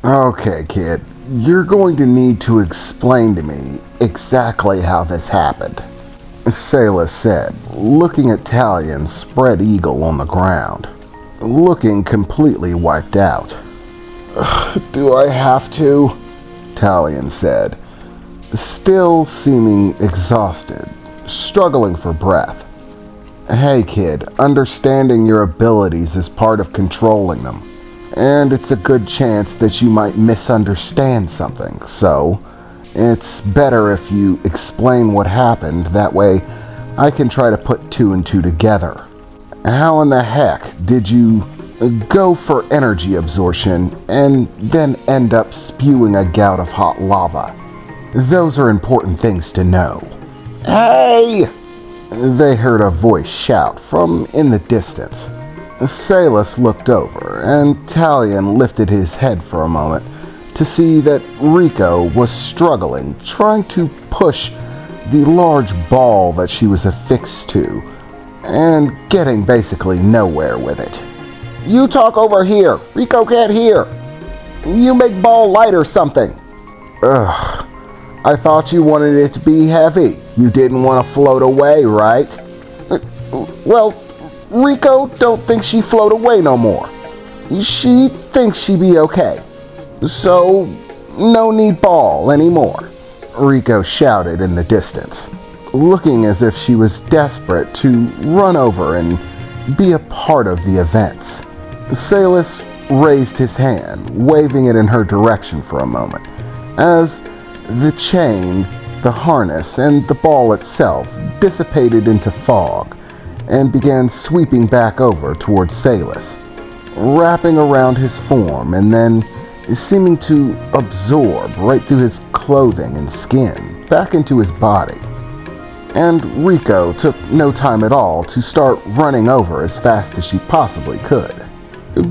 Okay, kid, you're going to need to explain to me exactly how this happened, Sayla said, looking at Talion's spread eagle on the ground, looking completely wiped out. Do I have to? Talion said, still seeming exhausted, struggling for breath. Hey kid, understanding your abilities is part of controlling them, and it's a good chance that you might misunderstand something, so it's better if you explain what happened, that way I can try to put two and two together. How in the heck did you go for energy absorption and then end up spewing a gout of hot lava? Those are important things to know. Hey! They heard a voice shout from in the distance. Salus looked over, and Talion lifted his head for a moment to see that Rico was struggling, trying to push the large ball that she was affixed to, and getting basically nowhere with it. You talk over here! Rico can't hear! You make ball light or something! Ugh. I thought you wanted it to be heavy. You didn't want to float away, right? Well, Rico don't think she float away no more. She thinks she be okay. So, no need ball anymore, Rico shouted in the distance, looking as if she was desperate to run over and be a part of the events. Salus raised his hand, waving it in her direction for a moment, as the chain, the harness, and the ball itself dissipated into fog and began sweeping back over towards Salus, wrapping around his form and then seeming to absorb right through his clothing and skin back into his body. And Rico took no time at all to start running over as fast as she possibly could,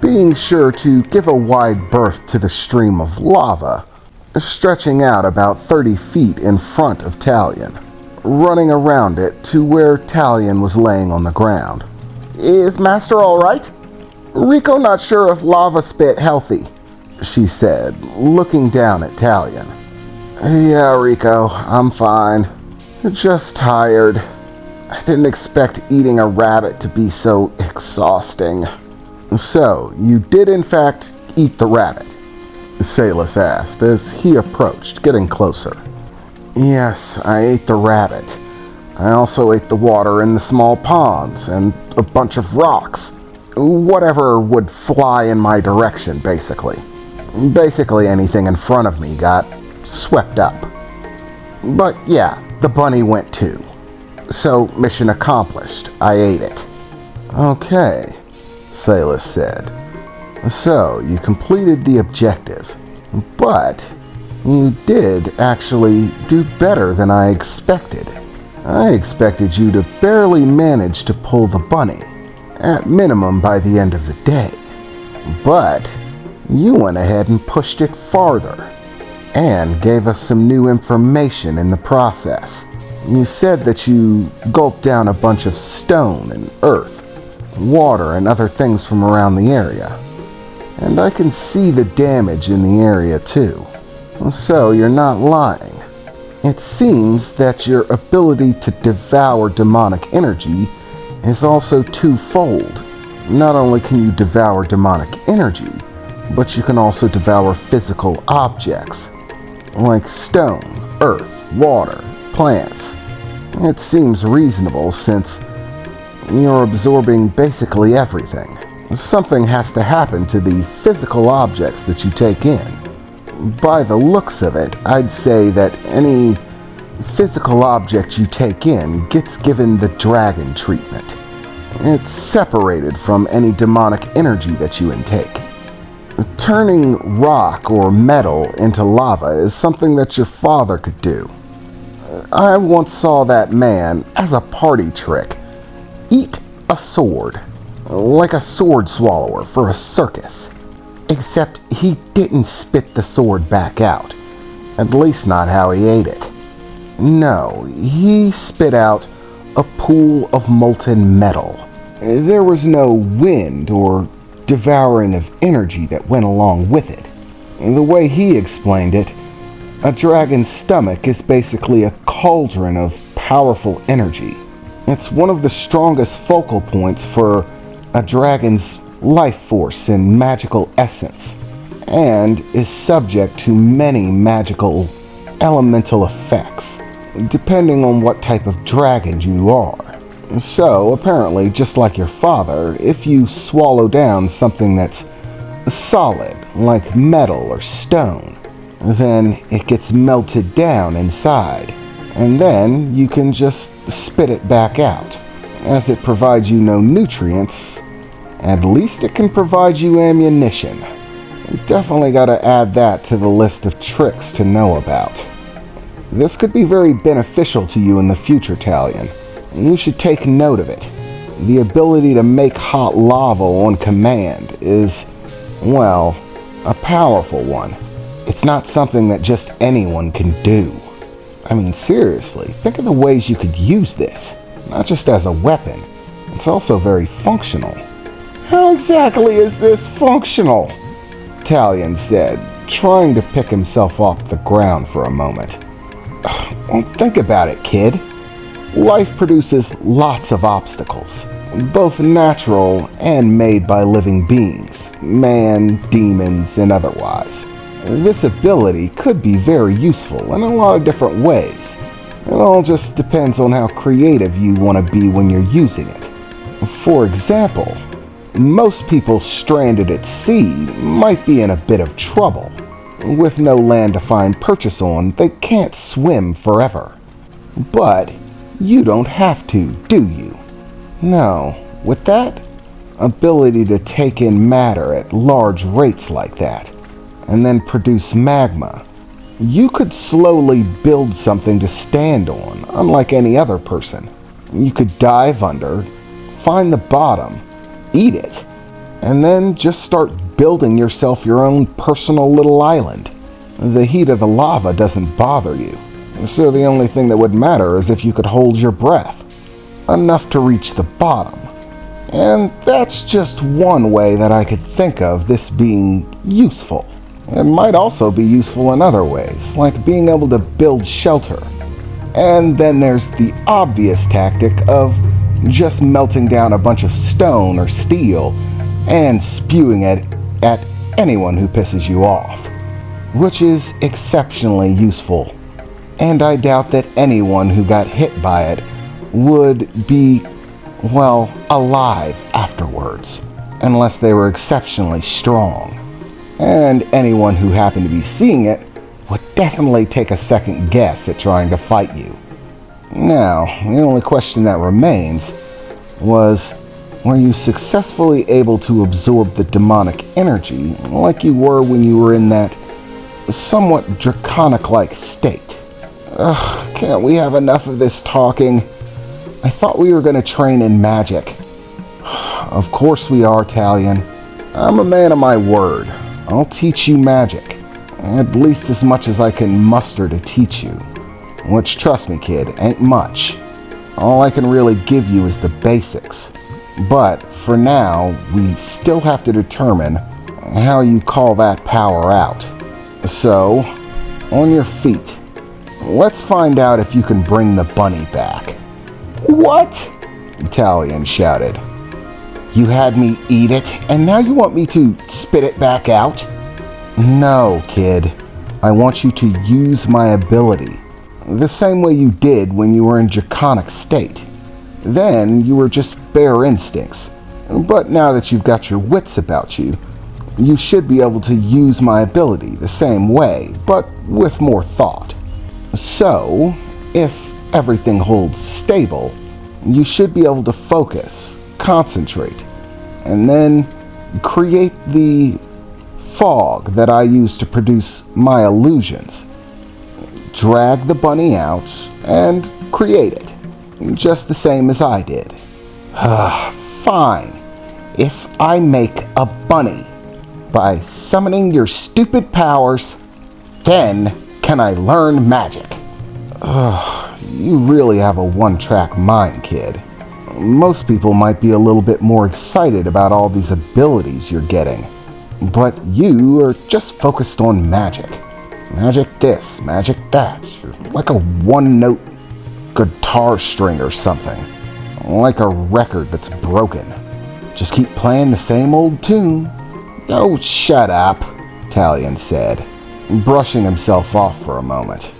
being sure to give a wide berth to the stream of lava stretching out about 30 feet in front of Talion, running around it to where Talion was laying on the ground. Is Master all right? Rico not sure if lava spit healthy, she said, looking down at Talion. Yeah, Rico, I'm fine. Just tired. I didn't expect eating a rabbit to be so exhausting. So, you did in fact eat the rabbit? Salus asked as he approached, getting closer. Yes, I ate the rabbit. I also ate the water in the small ponds and a bunch of rocks. Whatever would fly in my direction, basically. Basically anything in front of me got swept up. But yeah, the bunny went too. So, mission accomplished. I ate it. Okay, Salus said. So, you completed the objective, but you did actually do better than I expected. I expected you to barely manage to pull the bunny, at minimum by the end of the day. But you went ahead and pushed it farther, and gave us some new information in the process. You said that you gulped down a bunch of stone and earth, water and other things from around the area. And I can see the damage in the area too. So you're not lying. It seems that your ability to devour demonic energy is also twofold. Not only can you devour demonic energy, but you can also devour physical objects, like stone, earth, water, plants. It seems reasonable since you're absorbing basically everything. Something has to happen to the physical objects that you take in. By the looks of it, I'd say that any physical object you take in gets given the dragon treatment. It's separated from any demonic energy that you intake. Turning rock or metal into lava is something that your father could do. I once saw that man, as a party trick, eat a sword. Like a sword swallower for a circus. Except he didn't spit the sword back out. At least not how he ate it. No, he spit out a pool of molten metal. There was no wind or devouring of energy that went along with it. The way he explained it, a dragon's stomach is basically a cauldron of powerful energy. It's one of the strongest focal points for a dragon's life force and magical essence, and is subject to many magical elemental effects, depending on what type of dragon you are. So, apparently, just like your father, if you swallow down something that's solid, like metal or stone, then it gets melted down inside, and then you can just spit it back out. As it provides you no nutrients, at least it can provide you ammunition. You definitely gotta add that to the list of tricks to know about. This could be very beneficial to you in the future, Talion. You should take note of it. The ability to make hot lava on command is, well, a powerful one. It's not something that just anyone can do. I mean, seriously, think of the ways you could use this. Not just as a weapon, it's also very functional. How exactly is this functional? Talion said, trying to pick himself off the ground for a moment. Well, think about it, kid. Life produces lots of obstacles, both natural and made by living beings, man, demons, and otherwise. This ability could be very useful in a lot of different ways. It all just depends on how creative you want to be when you're using it. For example, most people stranded at sea might be in a bit of trouble. With no land to find purchase on, they can't swim forever. But you don't have to, do you? No, with that ability to take in matter at large rates like that, and then produce magma, you could slowly build something to stand on, unlike any other person. You could dive under, find the bottom, eat it, and then just start building yourself your own personal little island. The heat of the lava doesn't bother you, so the only thing that would matter is if you could hold your breath, enough to reach the bottom. And that's just one way that I could think of this being useful. It might also be useful in other ways, like being able to build shelter. And then there's the obvious tactic of just melting down a bunch of stone or steel and spewing it at anyone who pisses you off, which is exceptionally useful. And I doubt that anyone who got hit by it would be, well, alive afterwards, unless they were exceptionally strong. And anyone who happened to be seeing it would definitely take a second guess at trying to fight you. Now, the only question that remains was, were you successfully able to absorb the demonic energy like you were when you were in that somewhat draconic-like state? Can't we have enough of this talking? I thought we were going to train in magic. Of course we are, Talion. I'm a man of my word. I'll teach you magic, at least as much as I can muster to teach you. Which, trust me, kid, ain't much. All I can really give you is the basics. But for now, we still have to determine how you call that power out. So, on your feet. Let's find out if you can bring the bunny back. What? Talion shouted. You had me eat it, and now you want me to spit it back out? No, kid. I want you to use my ability. The same way you did when you were in draconic state. Then you were just bare instincts. But now that you've got your wits about you, you should be able to use my ability the same way, but with more thought. So, if everything holds stable, you should be able to focus, concentrate, and then create the fog that I use to produce my illusions. Drag the bunny out and create it, just the same as I did. Fine. If I make a bunny by summoning your stupid powers, then can I learn magic? You really have a one-track mind, kid. Most people might be a little bit more excited about all these abilities you're getting. But you are just focused on magic. Magic this, magic that. You're like a one-note guitar string or something. Like a record that's broken. Just keep playing the same old tune. Oh, shut up, Talion said, brushing himself off for a moment.